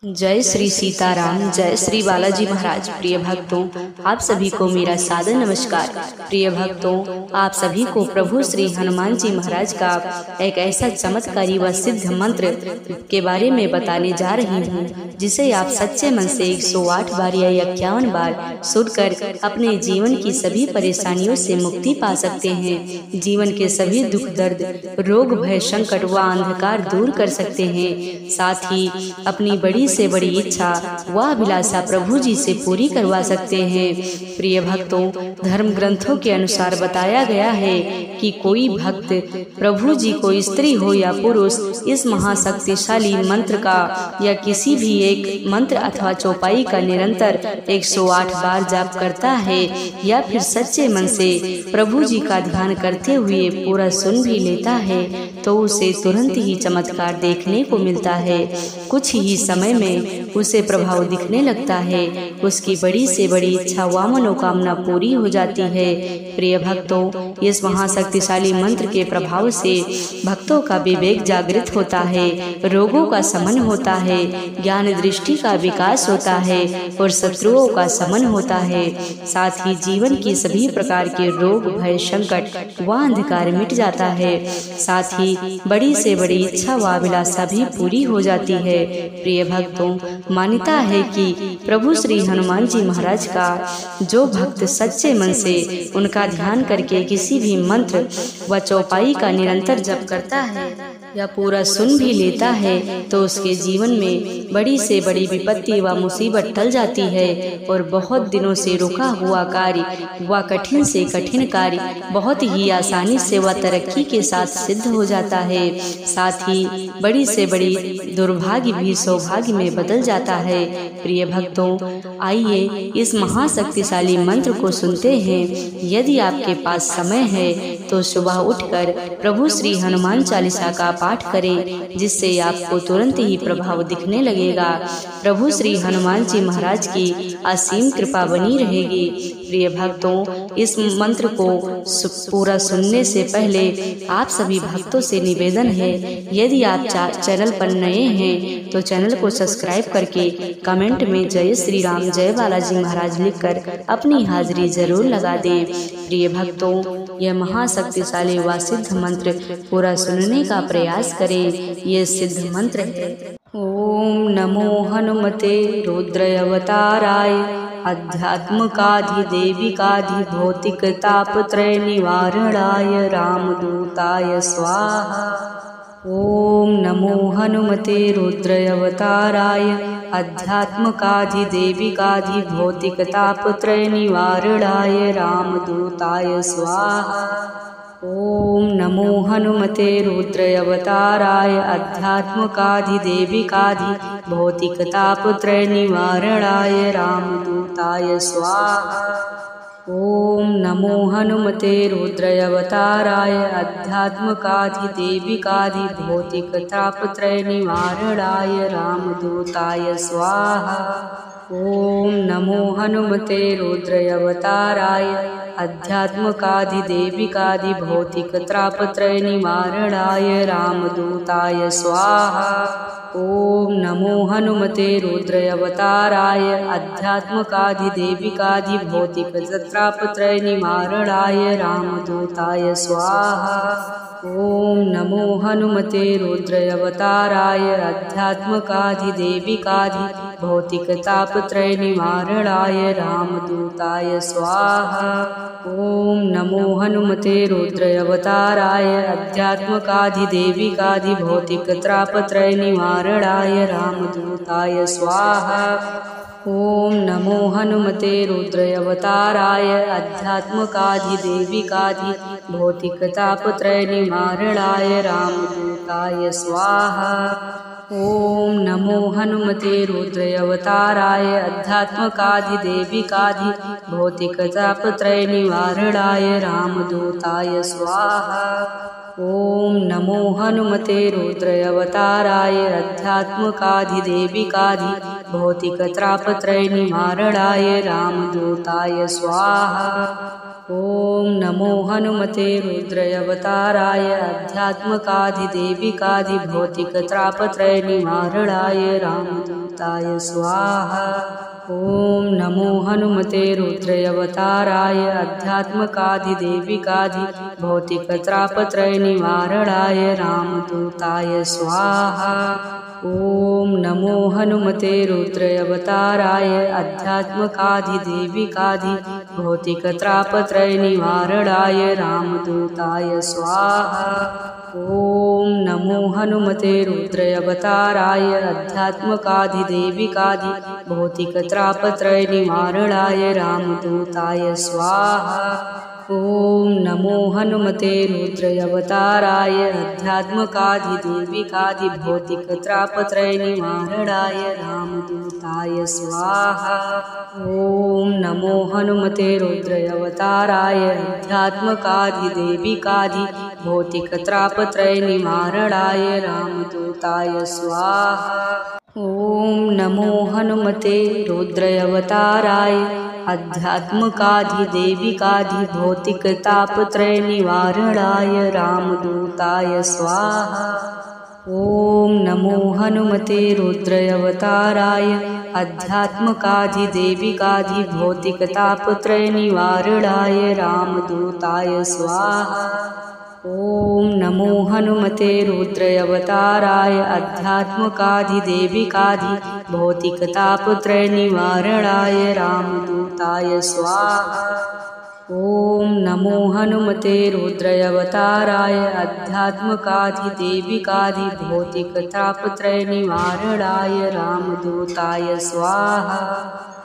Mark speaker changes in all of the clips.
Speaker 1: जय श्री सीताराम, जय श्री बालाजी महाराज। प्रिय भक्तों, आप सभी को मेरा सादर नमस्कार। प्रिय भक्तों, आप सभी को प्रभु श्री हनुमान जी महाराज का एक ऐसा चमत्कारी व सिद्ध मंत्र के बारे में बताने जा रही हूँ, जिसे आप सच्चे मन से 108 बार या 51 बार सुनकर अपने जीवन की सभी परेशानियों से मुक्ति पा सकते हैं। जीवन के सभी दुख दर्द, रोग भय, संकट व अंधकार दूर कर सकते हैं। साथ ही अपनी बड़ी से बड़ी इच्छा व अभिलाषा प्रभु जी से पूरी करवा सकते हैं। प्रिय भक्तों, धर्म ग्रंथों के अनुसार बताया गया है कि कोई भक्त प्रभु जी को स्त्री हो या पुरुष इस महाशक्तिशाली मंत्र का या किसी भी एक मंत्र अथवा चौपाई का निरंतर 108 बार जाप करता है या फिर सच्चे मन से प्रभु जी का ध्यान करते हुए पूरा सुन भी लेता है, तो उसे तुरंत ही चमत्कार देखने को मिलता है। कुछ ही समय में उसे प्रभाव दिखने लगता है। उसकी बड़ी से बड़ी इच्छा व मनोकामना पूरी हो जाती है। प्रिय भक्तों, इस महाशक्तिशाली मंत्र के प्रभाव से भक्तों का विवेक जागृत होता है, रोगों का शमन होता है, ज्ञान दृष्टि का विकास होता है और शत्रुओं का शमन होता है। साथ ही जीवन की सभी प्रकार के रोग भय, संकट व अंधकार मिट जाता है। साथ ही बड़ी से बड़ी इच्छा व अभिलाषा भी पूरी हो जाती है। प्रिय भक्तों, मान्यता है कि प्रभु श्री हनुमान जी महाराज का जो भक्त सच्चे मन से उनका ध्यान करके किसी भी मंत्र व चौपाई का निरंतर जप करता है या पूरा सुन भी लेता है, तो उसके जीवन में बड़ी से बड़ी विपत्ति व मुसीबत टल जाती है और बहुत दिनों से रुका हुआ कार्य व कठिन से कठिन कार्य बहुत ही आसानी से व तरक्की के साथ सिद्ध हो जाता है। साथ ही बड़ी से बड़ी दुर्भाग्य भी सौभाग्य में बदल जाता है। प्रिय भक्तों, आइए इस महाशक्तिशाली मंत्र को सुनते हैं। यदि आपके पास समय है तो सुबह उठकर प्रभु श्री हनुमान चालीसा का पाठ करें, जिससे आपको तुरंत ही प्रभाव दिखने लगेगा। प्रभु श्री हनुमान जी महाराज की असीम कृपा बनी रहेगी। प्रिय भक्तों, इस मंत्र को पूरा सुनने से पहले आप सभी भक्तों से निवेदन है, यदि आप चैनल पर नए हैं तो चैनल को सब्सक्राइब करके कमेंट में जय श्री राम, जय बालाजी महाराज लिखकर अपनी हाजिरी जरूर लगा दें। प्रिय भक्तों, यह महाशक्तिशाली व सिद्ध मंत्र पूरा सुनने का प्रयास करें। ये सिद्ध मंत्र है। ओम नमो हनुमते रुद्रावताराय आध्यात्मकाधिदेविकाधि भौतिकतापत्रय निवारणाय रामदूताय स्वाहा। ओम नमो हनुमते रुद्रावताराय आध्यात्मकाधिदेविकाधि भौतिकतापत्रय निवारणाय रामदूताय स्वाहा। ओम नमो हनुमते रुद्रावताराय आध्यात्मकाधिदेविकाधि भौतिकतापत्रय निवारणाय रामदूताय स्वाहा। ओम नमो हनुमते रुद्रावताराय आध्यात्मकाधिदेविकाधि भौतिकतापत्रय निवारणाय रामदूताय स्वाहा। ओम नमो हनुमते रुद्रावताराय आध्यात्मकाधिदेविकाधि भौतिकतापत्रय निवारणाय रामदूताय स्वाहा। ओम नमो हनुमते रुद्रावताराय आध्यात्मकाधिदेविकाधि भौतिकतापत्रय निवारणाय रामदूताय स्वाहा। ओम नमो हनुमते रुद्रावताराय आध्यात्मकाधिदेविकाधि भौतिकतापत्रय निवारणाय रामदूताय स्वाहा। ओम नमो हनुमते रुद्रावताराय आध्यात्मकाधिदेविकाधि भौतिकतापत्रय निवारणाय रामदूताय स्वाहा। ओम नमो हनुमते रुद्रावताराय आध्यात्मकाधिदेविकाधि भौतिकतापत्रय निवारणाय रामदूताय स्वाहा। ओम नमो हनुमते रुद्रावताराय आध्यात्मकाधिदेविकाधि भौतिकतापत्रय निवारणाय रामदूताय स्वाहा। ओम नमो हनुमते रुद्रावताराय आध्यात्मकाधिदेविकाधि भौतिकतापत्रय निवारणाय रामदूताय स्वाहा। ओम नमो हनुमते रुद्रावताराय आध्यात्मकाधिदेविकाधि भौतिकतापत्रय निवारणाय रामदूताय रामदूताय स्वाहा। ओम नमो हनुमते रुद्रावताराय अध्यात्मकाधिदेविकाधि भौतिकत्रापत्रय निवारणाय रामदूताय स्वाहा। ओम नमो हनुमते रुद्रावताराय अध्यात्मकाधिदेविकाधि भौतिकत्रापत्रय निवारणाय रामदूताय स्वाहा। ओम नमो हनुमते रुद्रावताराय अध्यात्मकाधिदेविकाधि भौतिकत्रापत्रय निवारणाय रामदूताय स्वाहा। ओम नमो हनुमते रुद्रावताराय अध्यात्मकाधिदेविकाधि भौतिकत्रापत्रय निवारणाय रामदूताय स्वाहा। ओम नमो हनुमते रुद्रावताराय अध्यात्मकाधिदेविकाधि भौतिकत्रापत्रय निवारणाय रामदूताय स्वाहा। ओम नमो हनुमते रुद्रावताराय अध्यात्मकाधिदेविकाधि भौतिकतापत्रय निवारणाय रामदूताय स्वाहा। ओम नमो हनुमते रुद्रावताराय अध्यात्मकाधिदेविकाधि भौतिकतापत्रय निवारणाय रामदूताय स्वाहा। ओम नमो हनुमते रुद्रावताराय अध्यात्मकाधिदेविकाधि भौतिकतापत्रय निवारणाय रामदूताय स्वाहा। ओम नमो हनुमते रुद्रावताराय अध्यात्मकाधिदेविकाधि भौतिकतापत्रय निवारणाय रामदूताय स्वाहा।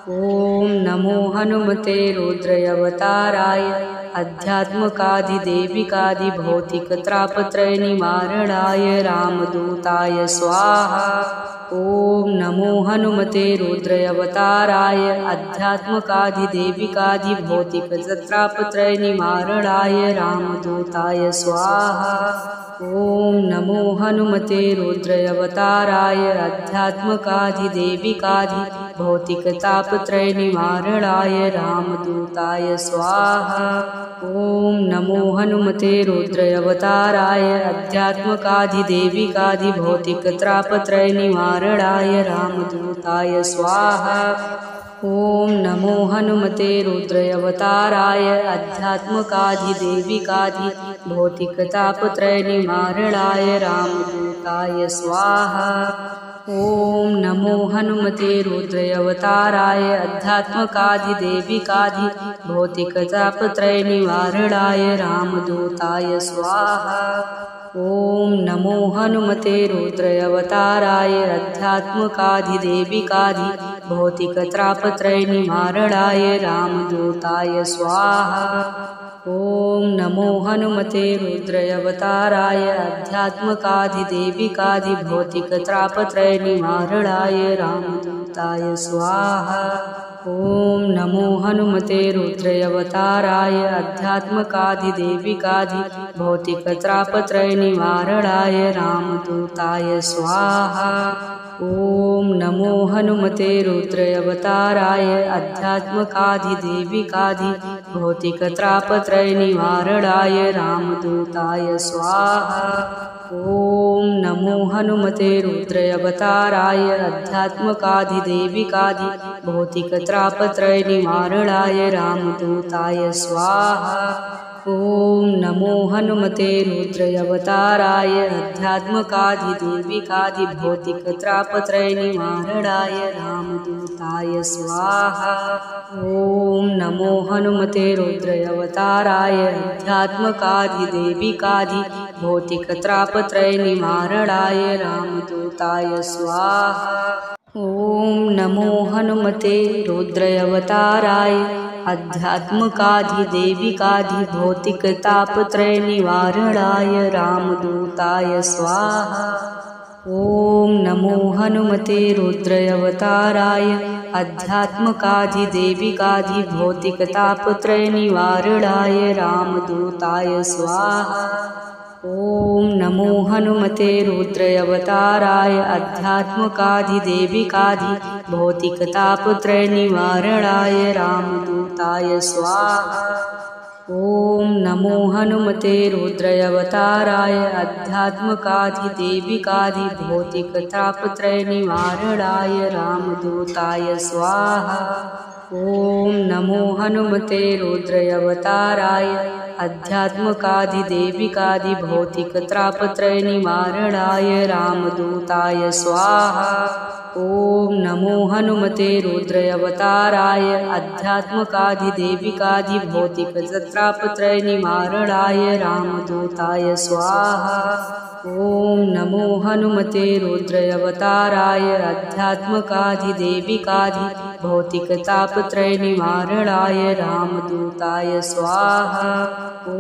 Speaker 1: ओम नमो हनुमते रुद्रावताराय अध्यात्मकाधिदेविकाधि भौतिकत्रापत्रय निवारणाय रामदूताय स्वाहा। ओम नमो हनुमते रुद्रावताराय अध्यात्मकाधिदेविकाधि भौतिकत्रापत्रय निवारणाय रामदूताय स्वाहा। ओम नमो हनुमते रुद्रावताराय अध्यात्मकाधिदेविकाधि भौतिकतापत्रय निवारणाय रामदूताय स्वाहा। ओम नमो हनुमते रुद्रावताराय अध्यात्मकाधिदेविकाधि भौतिकत्रापत्रय निवारणाय रामदूताय स्वाहा। ओम नमो हनुमते रुद्रावताराय अध्यात्मकाधिदेविकाधि भौतिकतापत्रय निवारणाय रामदूताय स्वाहा। ओम नमो हनुमते रुद्रावताराय अध्यात्मकाधिदेविकाधि भौतिकतापत्रय निवारणाय रामदूताय स्वाहा। ओम नमो हनुमते रुद्रावताराय अध्यात्मकाधिदेविकाधि भौतिकत्रापत्रय निवारणाय रामदूताय स्वाहा। ओम नमो हनुमते रुद्रावताराय अध्यात्मकाधिदेविकाधि भौतिकत्रापत्रय निवारणाय रामदूताय स्वाहा। ओम नमो हनुमते रुद्रावताराय अध्यात्मकाधिदेविकाधि भौतिकत्रापत्रय निवारणाय रामदूताय स्वाहा। ओम नमो हनुमते रुद्रावताराय अध्यात्मकाधिदेविकाधि भौतिकत्रापत्रय निवारणाय रामदूताय स्वाहा। ओम नमो हनुमते रुद्रावताराय अध्यात्मकाधिदेविकाधि भौतिकत्रापत्रय निवारणाय रामदूताय स्वाहा। ओम नमो हनुमते रुद्रावताराय अध्यात्मकाधिदेविकाधि भौतिकत्रापत्रय निवारणाय रामदूताय स्वाहा। ओम नमो हनुमते रुद्रावताराय अध्यात्मकाधिदेविकाधि भौतिकत्रापत्रय निवारणाय रामदूताय स्वाहा। ओम नमो हनुमते रुद्रावताराय अध्यात्मकाधिदेविकाधि भौतिकतापत्रय निवारणाय रामदूताय स्वाहा। ओम नमो हनुमते रुद्रावताराय अध्यात्मकाधिदेविकाधि भौतिकतापत्रय निवारणाय रामदूताय स्वाहा। ओम नमो हनुमते रुद्रावताराय अध्यात्मकाधिदेविकाधि भौतिकतापत्रय निवारणाय रामदूताय स्वाहा। ॐ नमो हनुमते रुद्रावताराय आध्यात्मकाधिदेविकाधिभौतिकतापत्रयनिवारणाय रामदूताय स्वाहा। ॐ नमो हनुमते रुद्रावताराय आध्यात्मकाधिदेविकाधिभौतिकतापत्रयनिवारणाय रामदूताय स्वाहा। ॐ नमो हनुमते रुद्रावताराय आध्यात्मकाधिदेविकाधिभौतिकतापत्रयनिवारणाय रामदूताय स्वाहा। ॐ नमो हनुमते रुद्रावताराय आध्यात्मकाधिदेविकाधिभौतिकतापत्रयनिवारणाय रामदूताय स्वाहा। ॐ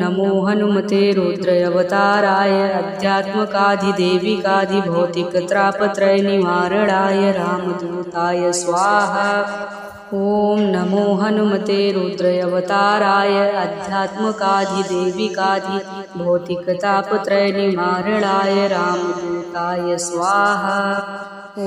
Speaker 1: नमो हनुमते रुद्रावताराय आध्यात्मकाधिदेविकाधिभौतिकतापत्रयनिवारणाय रामदूताय स्वाहा। ॐ नमो हनुमते रुद्रावताराय आध्यात्मकाधिदेविकाधिभौतिकतापत्रयनिवारणाय रामदूताय स्वाहा। ॐ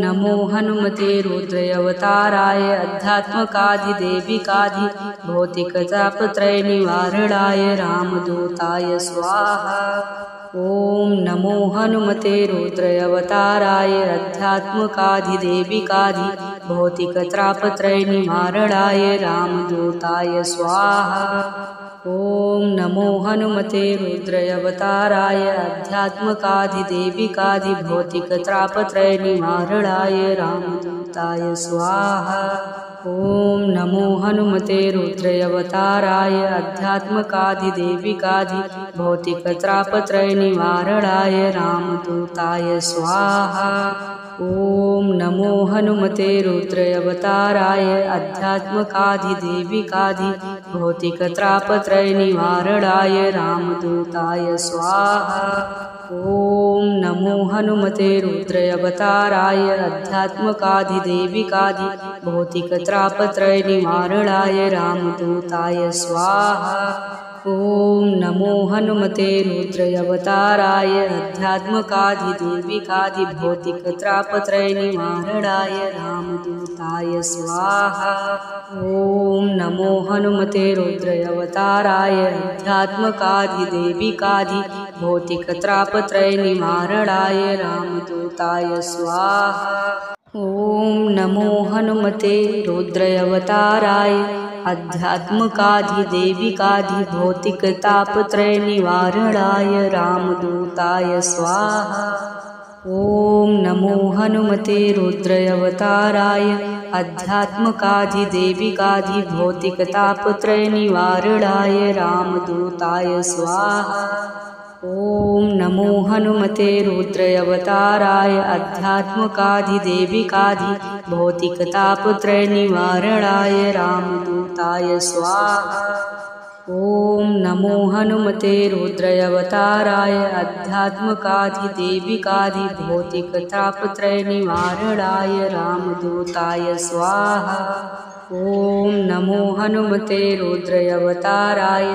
Speaker 1: नमो हनुमते रुद्रावताराय आध्यात्मकाधिदेविकाधिभौतिकतापत्रयनिवारणाय रामदूताय स्वाहा। ॐ नमो हनुमते रुद्रावताराय आध्यात्मकाधिदेविकाधिभौतिकतापत्रयनिवारणाय रामदूताय स्वाहा। ॐ नमो हनुमते रुद्रावताराय आध्यात्मकाधिदेविकाधिभौतिकतापत्रयनिवारणाय रामदूताय स्वाहा। ॐ नमो हनुमते रुद्रावताराय आध्यात्मकाधिदेविकाधिभौतिकतापत्रयनिवारणाय रामदूताय स्वाहा। ॐ नमो हनुमते रुद्रावताराय आध्यात्मकाधिदेविकाधिभौतिकतापत्रयनिवारणाय रामदूताय स्वाहा। ॐ नमो हनुमते रुद्रावताराय आध्यात्मकाधिदेविकाधिभौतिकतापत्रयनिवारणाय रामदूताय स्वाहा। ॐ नमो हनुमते रुद्रावताराय आध्यात्मकाधिदेविकाधिभौतिकतापत्रयनिवारणाय रामदूताय स्वाहा। ॐ नमो हनुमते रुद्रावताराय आध्यात्मकाधिदेविकाधिभौतिकतापत्रयनिवारणाय रामदूताय स्वाहा। ॐ नमो हनुमते रुद्रावताराय आध्यात्मकाधिदेविकाधिभौतिकतापत्रयनिवारणाय रामदूताय स्वाहा। ॐ नमो हनुमते रुद्रावताराय आध्यात्मकाधिदेविकाधिभौतिकतापत्रयनिवारणाय रामदूताय स्वाहा। ॐ नमो हनुमते रुद्रावताराय आध्यात्मकाधिदेविकाधिभौतिकतापत्रयनिवारणाय रामदूताय स्वाहा। ॐ नमो हनुमते रुद्रावताराय आध्यात्मकाधिदेविकाधिभौतिकतापत्रयनिवारणाय रामदूताय स्वाहा। ॐ नमो हनुमते रुद्रावताराय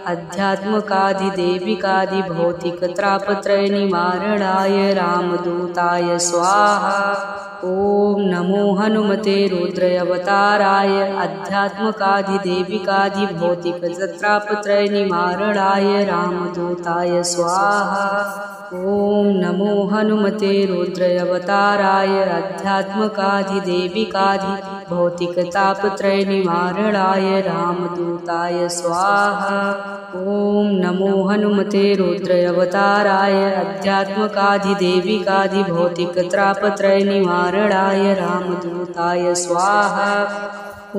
Speaker 1: आध्यात्मकाधिदेविकाधिभौतिकतापत्रयनिवारणाय रामदूताय स्वाहा। ॐ नमो हनुमते रुद्रावताराय आध्यात्मकाधिदेविकाधिभौतिकतापत्रयनिवारणाय रामदूताय स्वाहा। ॐ नमो हनुमते रुद्रावताराय आध्यात्मकाधिदेविकाधिभौतिकतापत्रयनिवारणाय रामदूताय स्वाहा। ॐ नमो हनुमते रुद्रावताराय आध्यात्मकाधिदेविकाधिभौतिकतापत्रयनिवारणाय रामदूताय स्वाहा। ॐ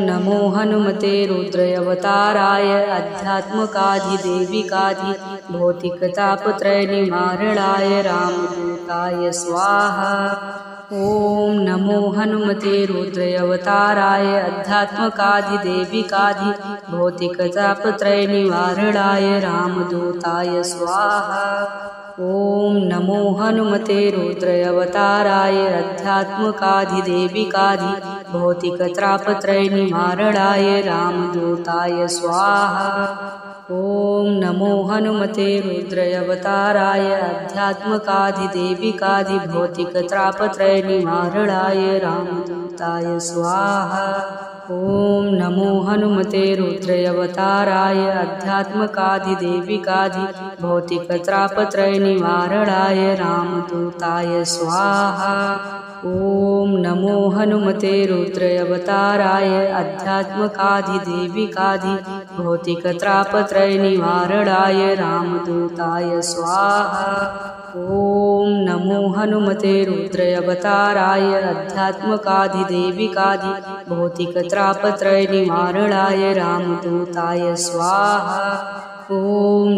Speaker 1: नमो हनुमते रुद्रावताराय आध्यात्मकाधिदेविकाधिभौतिकतापत्रयनिवारणाय रामदूताय स्वाहा। ॐ नमो हनुमते रुद्रावताराय आध्यात्मकाधिदेविकाधिभौतिकतापत्रयनिवारणाय रामदूताय स्वाहा। ॐ नमो हनुमते रुद्रावताराय आध्यात्मकाधिदेविकाधिभौतिकतापत्रयनिवारणाय रामदूताय स्वाहा। ॐ नमो हनुमते रुद्रावताराय आध्यात्मकाधिदेविकाधिभौतिकतापत्रयनिवारणाय रामदूताय स्वाहा। ॐ नमो हनुमते रुद्रावताराय आध्यात्मकाधिदेविकाधि भौतिकत्रापत्रयनिवारणाय रामदूताय स्वाहा। ॐ नमो हनुमते रुद्रावताराय आध्यात्मकाधिदेविकाधि भौतिकत्रापत्रयनिवारणाय रामदूताय स्वाहा। ॐ नमो हनुमते रुद्रावताराय आध्यात्मकाधिदेविकाधि भौतिकत्रापत्रयनिवारणाय रामदूताय स्वाहा। ॐ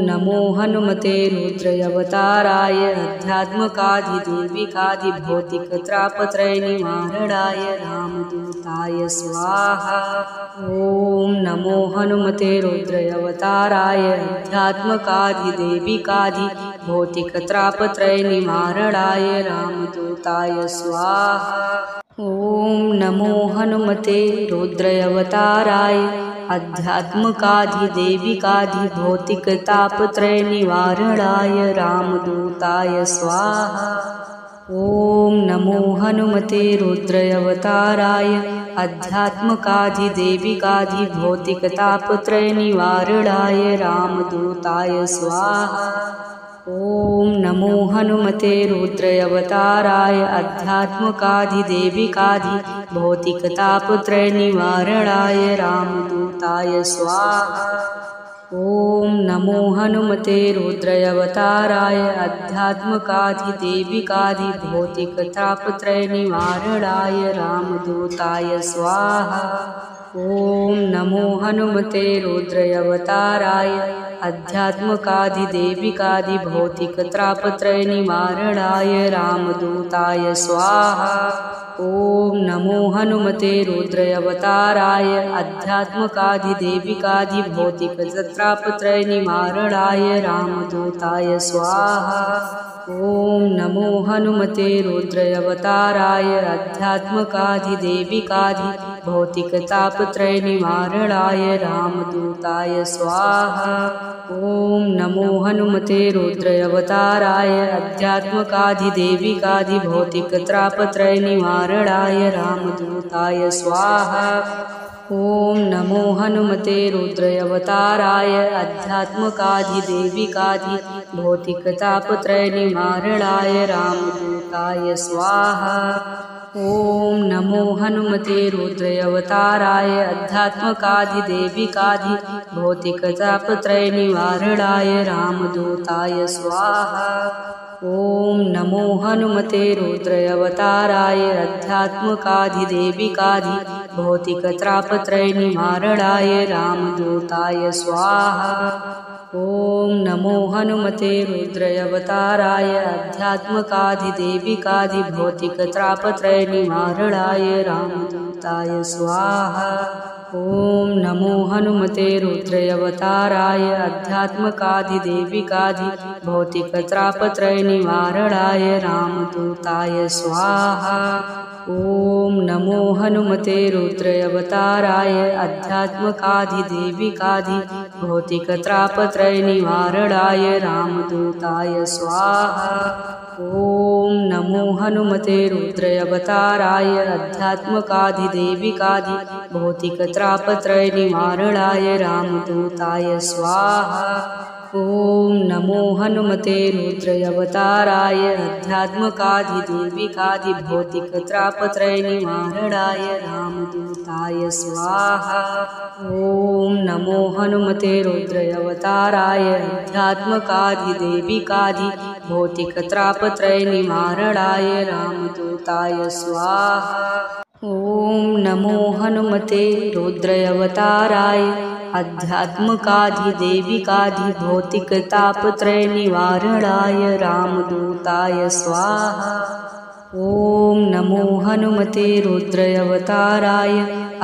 Speaker 1: नमो हनुमते रुद्रावताराय आध्यात्मकाधिदेविकाधि भौतिकत्रापत्रयनिवारणाय रामदूताय स्वाहा। ॐ नमो हनुमते रुद्रावताराय आध्यात्मकाधिदेविकाधि भौतिकत्रापत्रयनिवारणाय रामदूताय स्वाहा। ॐ नमो हनुमते रुद्रावताराय आध्यात्मकाधिदेविकाधि भौतिकतापत्रयनिवारणाय रामदूताय स्वाहा। ॐ नमो हनुमते रुद्रावताराय आध्यात्मकाधिदेविकाधि भौतिकतापत्रयनिवारणाय रामदूताय स्वाहा। ॐ नमो हनुमते रुद्रावताराय आध्यात्मकाधिदेविकाधि भौतिकतापत्रयनिवारणाय रामदूताय स्वाहा। ॐ नमो हनुमते रुद्रावताराय आध्यात्मकाधिदेविकाधि भौतिकतापत्रयनिवारणाय रामदूताय स्वाहा। ॐ नमो हनुमते रुद्रावताराय आध्यात्मकाधिदेविकाधि भौतिकत्रापत्रयनिवारणाय रामदूताय स्वाहा। ॐ नमो हनुमते रुद्रावताराय आध्यात्मकाधिदेविकाधि भौतिकत्रापत्रयनिवारणाय रामदूताय स्वाहा। ॐ नमो हनुमते रुद्रावताराय आध्यात्मकाधिदेविकाधि भौतिकतापत्रयनिवारणाय रामदूताय स्वाहा। ॐ नमो हनुमते रुद्रावताराय आध्यात्मकाधिदेविकाधि भौतिकत्रापत्रयनिवारणाय रामदूताय स्वाहा। ॐ नमो हनुमते रुद्रावताराय आध्यात्मकाधिदेविकाधि भौतिकतापत्रयनिवारणाय रामदूताय स्वाहा। ॐ नमो हनुमते रुद्रावताराय आध्यात्मकाधिदेविकाधि भौतिकतापत्रयनिवारणाय रामदूताय स्वाहा। ॐ नमो हनुमते रुद्रावताराय आध्यात्मकाधिदेविकाधि भौतिकत्रापत्रयनिवारणाय रामदूताय स्वाहा। ॐ नमो हनुमते रुद्रावताराय आध्यात्मकाधिदेविकाधि भौतिकत्रापत्रयनिवारणाय रामदूताय स्वाहा। ॐ नमो हनुमते रुद्रावताराय आध्यात्मकाधिदेविकाधि भौतिकत्रापत्रयनिवारणाय रामदूताय स्वाहा। ॐ नमो हनुमते रुद्रावताराय आध्यात्मकाधिदेविकाधि भौतिकत्रापत्रयनिवारणाय रामदूताय स्वाहा। ॐ नमो हनुमते रुद्रावताराय आध्यात्मकाधिदेविकाधि भौतिकत्रापत्रयनिवारणाय रामदूताय स्वाहा। ॐ नमो हनुमते रुद्रावताराय आध्यात्मकाधिदेविकाधि भौतिकत्रापत्रयनिवारणाय रामदूताय स्वाहा। ॐ नमो हनुमते रुद्रावताराय आध्यात्मकाधिदेविकाधि भौतिकत्रापत्रयनिवारणाय रामदूताय स्वाहा। ॐ नमो हनुमते रुद्रावताराय आध्यात्मकाधिदेविकाधि भौतिकतापत्रयनिवारणाय रामदूताय स्वाहा। ॐ नमो हनुमते रुद्रावताराय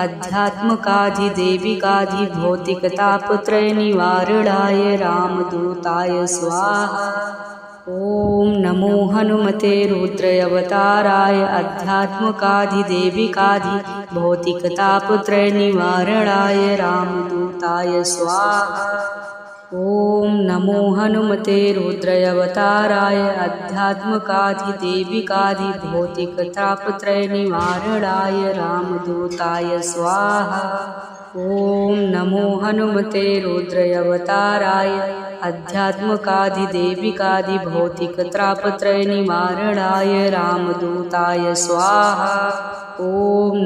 Speaker 1: आध्यात्मकाधिदेविकाधि भौतिकतापत्रयनिवारणाय रामदूताय स्वाहा। ॐ नमो हनुमते रुद्रावताराय आध्यात्मकाधिदेविकाधि भौतिकतापत्रयनिवारणाय रामदूताय स्वाहा। ॐ नमो हनुमते रुद्रावताराय आध्यात्मकाधिदेविकाधिभौतिकतापत्रयनिवारणाय रामदूताय स्वाहा। ॐ नमो हनुमते रुद्रावताराय आध्यात्मकाधिदेविकाधिभौतिकतापत्रयनिवारणाय रामदूताय स्वाहा। ॐ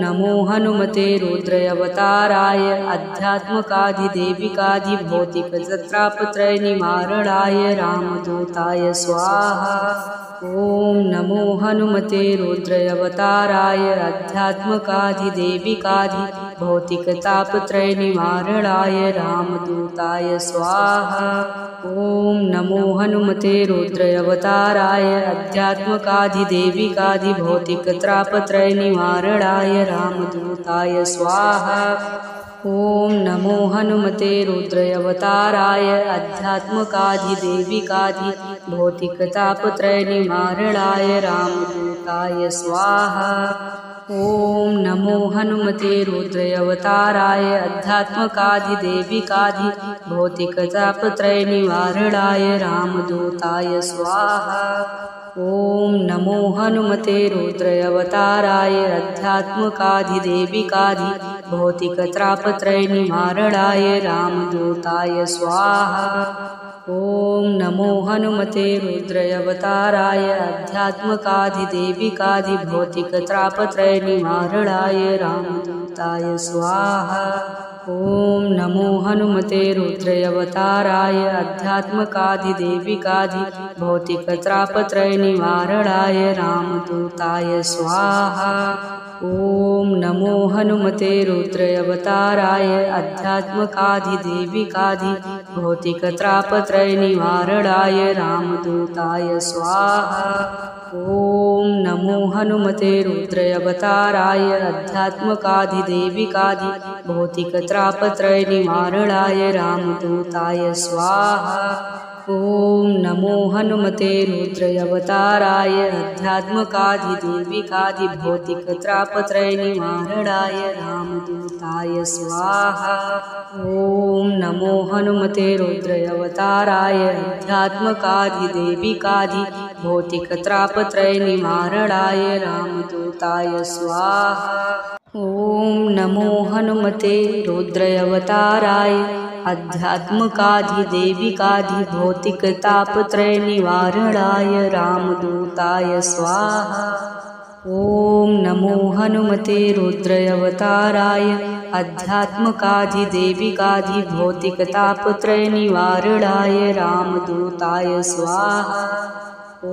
Speaker 1: नमो हनुमते रुद्रावताराय आध्यात्मकाधिदेविकाधिभौतिकतापत्रयनिवारणाय रामदूताय स्वाहा। ॐ नमो हनुमते रुद्रावताराय आध्यात्मकाधिदेविकाधिभौतिकतापत्रयनिवारणाय रामदूताय स्वाहा। ॐ नमो हनुमते रुद्रावताराय आध्यात्मकाधिदेविकाधिभौतिकतापत्रयनिवारणाय रामदूताय स्वाहा। ॐ नमो हनुमते रुद्रावताराय आध्यात्मकाधिदेविकाधिभौतिकतापत्रयनिवारणाय रामदूताय स्वाहा। ॐ नमो हनुमते रुद्रावताराय आध्यात्मकाधिदेविकाधिभौतिकतापत्रयनिवारणाय रामदूताय स्वाहा। ॐ नमो हनुमते रुद्रावताराय आध्यात्मकाधिदेविकाधिभौतिकतापत्रयनिवारणाय रामदूताय स्वाहा। ॐ नमो हनुमते रुद्रावताराय आध्यात्मकाधिदेविकाधिभौतिकतापत्रयनिवारणाय रामदूताय स्वाहा। ॐ नमो हनुमते रुद्रावताराय आध्यात्मकाधिदेविकाधिभौतिकतापत्रयनिवारणाय रामदूताय स्वाहा। ॐ नमो हनुमते रुद्रावताराय आध्यात्मकाधिदेविकाधिभौतिकतापत्रयनिवारणाय रामदूताय स्वाहा। ॐ नमो हनुमते रुद्रावताराय आध्यात्मकाधिदेविकाधिभौतिकतापत्रयनिवारणाय रामदूताय स्वाहा। ॐ नमो हनुमते रुद्रावताराय आध्यात्मकाधिदेविकाधिभौतिकतापत्रयनिवारणाय रामदूताय स्वाहा। ॐ नमो हनुमते रुद्रावताराय आध्यात्मकाधिदेविकाधिभौतिकतापत्रयनिवारणाय रामदूताय स्वाहा। ॐ नमो हनुमते रुद्रावताराय आध्यात्मकाधिदेविकाधिभौतिकतापत्रयनिवारणाय रामदूताय स्वाहा। ॐ नमो हनुमते रुद्रावताराय आध्यात्मकाधिदेविकाधिभौतिकतापत्रयनिवारणाय रामदूताय स्वाहा। ॐ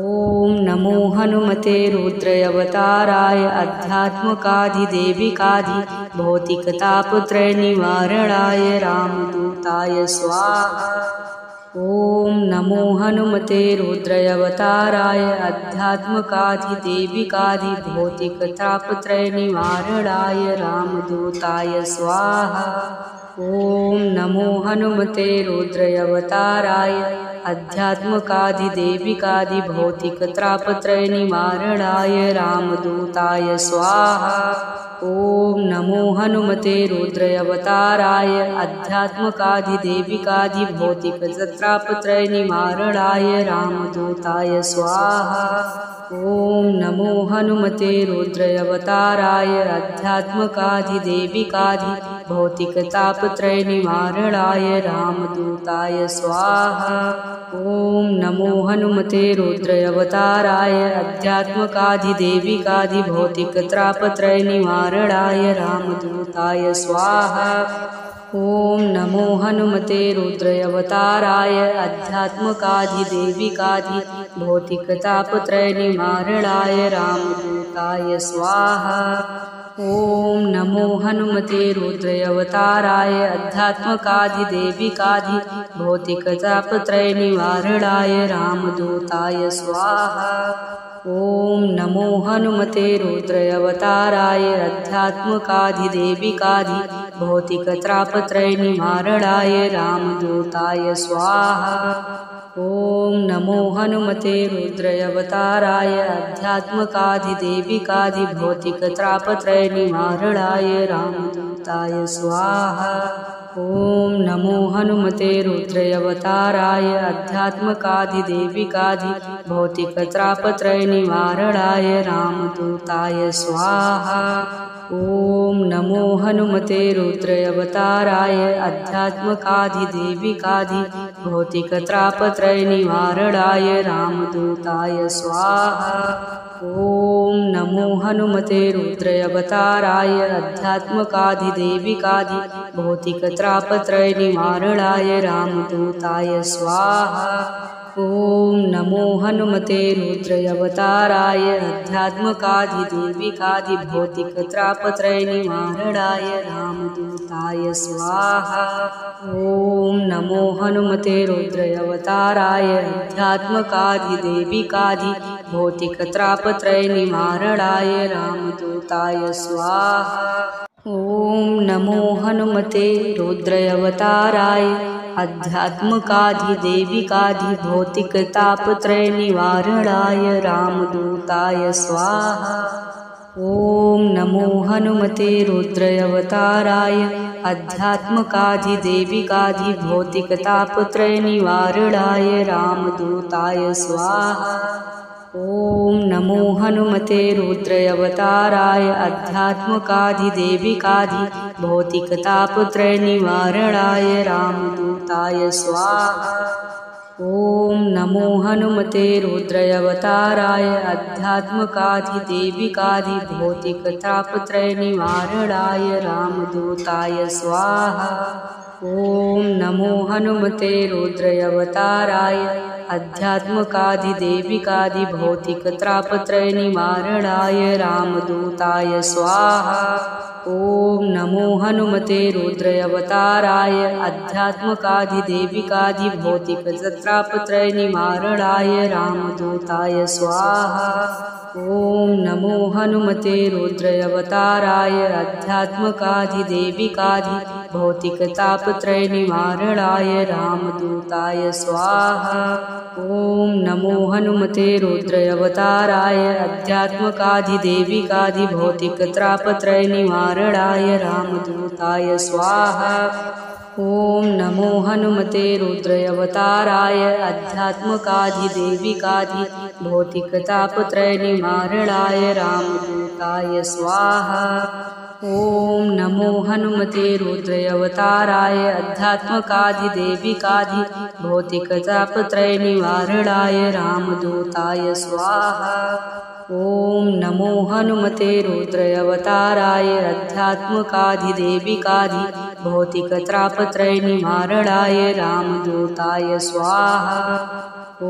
Speaker 1: नमो हनुमते रुद्रावताराय आध्यात्मकाधिदेविकाधिभौतिकतापत्रयनिवारणाय रामदूताय स्वाहा। ॐ नमो हनुमते रुद्रावताराय आध्यात्मकाधिदेविकाधिभौतिकतापत्रयनिवारणाय रामदूताय स्वाहा। ॐ नमो हनुमते रुद्रावताराय आध्यात्मकाधिदेविकाधिभौतिकतापत्रयनिवारणाय रामदूताय स्वाहा। ॐ नमो हनुमते रुद्रावताराय आध्यात्मकाधिदेविकाधिभौतिकतापत्रयनिवारणाय रामदूताय स्वाहा। ॐ नमो हनुमते रुद्रावताराय आध्यात्मकाधिदेविकाधिभौतिकतापत्रयनिवारणाय रामदूताय स्वाहा। ॐ नमो हनुमते रुद्रावताराय आध्यात्मकाधिदेविकाधिभौतिकतापत्रयनिवारणाय रामदूताय स्वाहा। ॐ नमो हनुमते रुद्रावताराय आध्यात्मकाधिदेविकाधिभौतिकतापत्रयनिवारणाय रामदूताय स्वाहा। ॐ नमो हनुमते रुद्रावताराय आध्यात्मकाधिदेविकाधिभौतिकतापत्रयनिवारणाय रामदूताय स्वाहा। ॐ नमो हनुमते रुद्रावताराय आध्यात्मकाधिदेविकाधिभौतिकतापत्रयनिवारणाय रामदूताय स्वाहा। ॐ नमो हनुमते रुद्रावताराय आध्यात्मकाधिदेविकाधिभौतिकतापत्रयनिवारणाय रामदूताय स्वाहा। ॐ नमो हनुमते रुद्रावताराय अध्यात्मकाधिदेविकाधि भौतिकत्रापत्रयनिवारणाय रामदूताय स्वाहा। ॐ नमो हनुमते रुद्रावताराय अध्यात्मकाधिदेविकाधि भौतिकत्रापत्रयनिवारणाय रामदूताय स्वाहा। ॐ नमो हनुमते रुद्रावताराय अध्यात्मकाधिदेविकाधि भौतिकत्रापत्रयनिवारणाय रामदूताय स्वाहा। ॐ नमो हनुमते रुद्रावताराय अध्यात्मकाधिदेविकाधि भौतिकत्रापत्रयनिवारणाय रामदूताय स्वाहा। ॐ नमो हनुमते रुद्रावताराय अध्यात्मकाधिदेविकाधि भौतिकत्रापत्रयनिवारणाय रामदूताय स्वाहा। ॐ नमो हनुमते रुद्रावताराय अध्यात्मकाधिदेविकाधि भौतिकतापत्रयनिवारणाय रामदूताय स्वाहा। ॐ नमो हनुमते रुद्रावताराय अध्यात्मकाधिदेविकाधि भौतिकतापत्रयनिवारणाय रामदूताय स्वाहा। ॐ नमो हनुमते रुद्रावताराय अध्यात्मकाधिदेविकाधि भौतिकतापत्रयनिवारणाय रामदूताय स्वाहा। ॐ नमो हनुमते रुद्रावताराय अध्यात्मकाधिदेविकाधि भौतिकतापत्रयनिवारणाय रामदूताय स्वाहा। ॐ नमो हनुमते रुद्रावताराय अध्यात्मकाधिदेविकाधि भौतिकत्रापत्रयनिवारणाय रामदूताय स्वाहा। ॐ नमो हनुमते रुद्रावताराय अध्यात्मकाधिदेविकाधि भौतिकत्रापत्रयनिवारणाय रामदूताय स्वाहा। ॐ नमो हनुमते रुद्रावताराय अध्यात्मकाधिदेविकाधि भौतिकतापत्रयनिवारणाय रामदूताय स्वाहा। ॐ नमो हनुमते रुद्रावताराय अध्यात्मकाधिदेविकाधि भौतिकत्रापत्रयनिवारणाय रामदूताय स्वाहा। ॐ नमो हनुमते रुद्रावताराय अध्यात्मकाधिदेविकाधि भौतिकतापत्रयनिवारणाय रामदूताय स्वाहा। ॐ नमो हनुमते रुद्रावताराय अध्यात्मकाधिदेविकाधि भौतिकतापत्रयनिवारणाय रामदूताय स्वाहा। ॐ नमो हनुमते रुद्रावताराय अध्यात्मकाधिदेविकाधि भौतिकत्रापत्रयनिवारणाय रामदूताय स्वाहा। ॐ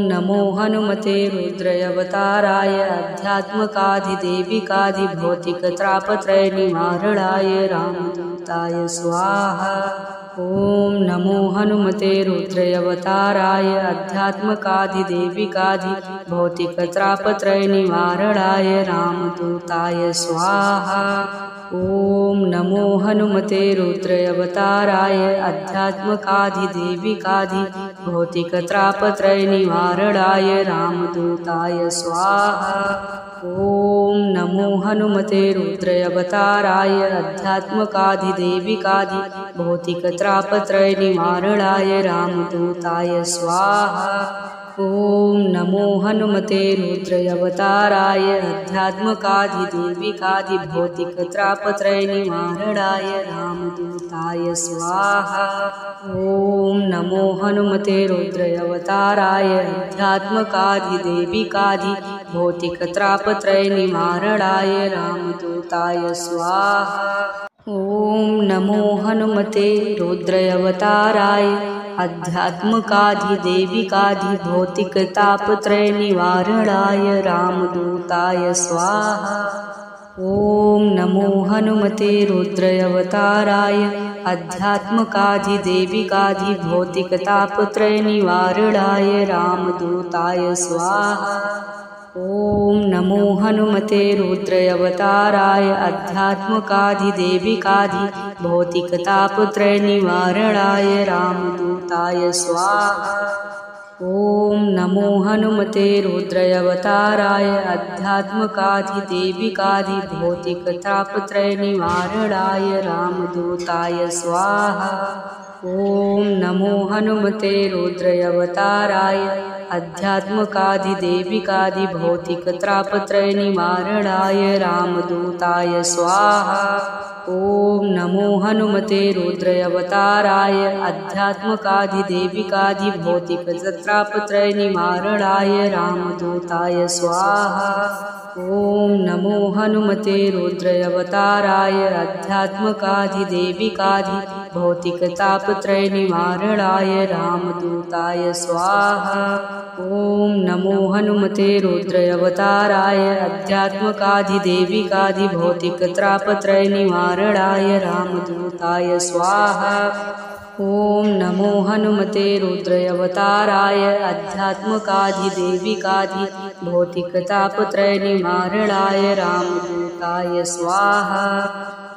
Speaker 1: नमो हनुमते रुद्रावताराय अध्यात्मकाधिदेविकाधि भौतिकत्रापत्रयनिवारणाय रामदूताय स्वाहा। ॐ नमो हनुमते रुद्रावताराय अध्यात्मकाधिदेविकाधि भौतिकत्रापत्रयनिवारणाय रामदूताय स्वाहा। ॐ नमो हनुमते रुद्रावताराय अध्यात्मकाधिदेविकाधि भौतिकत्रापत्रयनिवारणाय रामदूताय स्वाहा। ॐ नमो हनुमते रुद्रावताराय अध्यात्मकाधिदेविकाधि भौतिकत्रापत्रयनिवारणाय रामदूताय स्वाहा। ॐ नमो हनुमते रुद्रावताराय अध्यात्मकाधिदेविकाधि भौतिकत्रापत्रयनिवारणाय रामदूताय स्वाहा। ॐ नमो हनुमते रुद्रावताराय अध्यात्मकाधिदेविकाधि भौतिकत्रापत्रयनिवारणाय रामदूताय स्वाहा। ॐ नमो हनुमते रुद्रावताराय अध्यात्मकाधिदेविकाधि भौतिकतापत्रयनिवारणाय रामदूताय स्वाहा। ॐ नमो हनुमते रुद्रावताराय अध्यात्मकाधिदेविकाधि भौतिकतापत्रयनिवारणाय रामदूताय स्वाहा। ॐ नमो हनुमते रुद्रावताराय अध्यात्मकाधिदेविकाधि भौतिकतापत्रयनिवारणाय रामदूताय स्वाहा। ॐ नमो हनुमते रुद्रावताराय आध्यात्मकाधिदेविकाधिभौतिकतापत्रयनिवारणाय रामदूताय स्वाहा। ॐ नमो हनुमते रुद्रावताराय आध्यात्मकाधिदेविकाधिभौतिकतापत्रयनिवारणाय रामदूताय स्वाहा। ॐ नमो हनुमते रुद्रावताराय आध्यात्मकाधिदेविकाधिभौतिकतापत्रयनिवारणाय रामदूताय स्वाहा। ॐ नमो हनुमते रुद्रावताराय आध्यात्मकाधिदेविकाधिभौतिकतापत्रयनिवारणाय रामदूताय स्वाहा। ॐ नमो हनुमते रुद्रावताराय आध्यात्मकाधिदेविकाधिभौतिकतापत्रयनिवारणाय रामदूताय स्वाहा। ॐ नमो हनुमते रुद्रावताराय आध्यात्मकाधिदेविकाधिभौतिकतापत्रयनिवारणाय रामदूताय स्वाहा।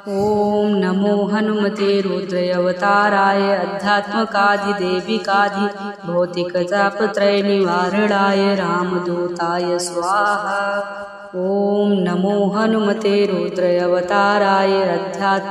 Speaker 1: ॐ नमो हनुमते रुद्रावताराय आध्यात्मकाधिदेविकाधिभौतिकतापत्रयनिवारणाय रामदूताय स्वाहा। ॐ नमो हनुमते रुद्रावताराय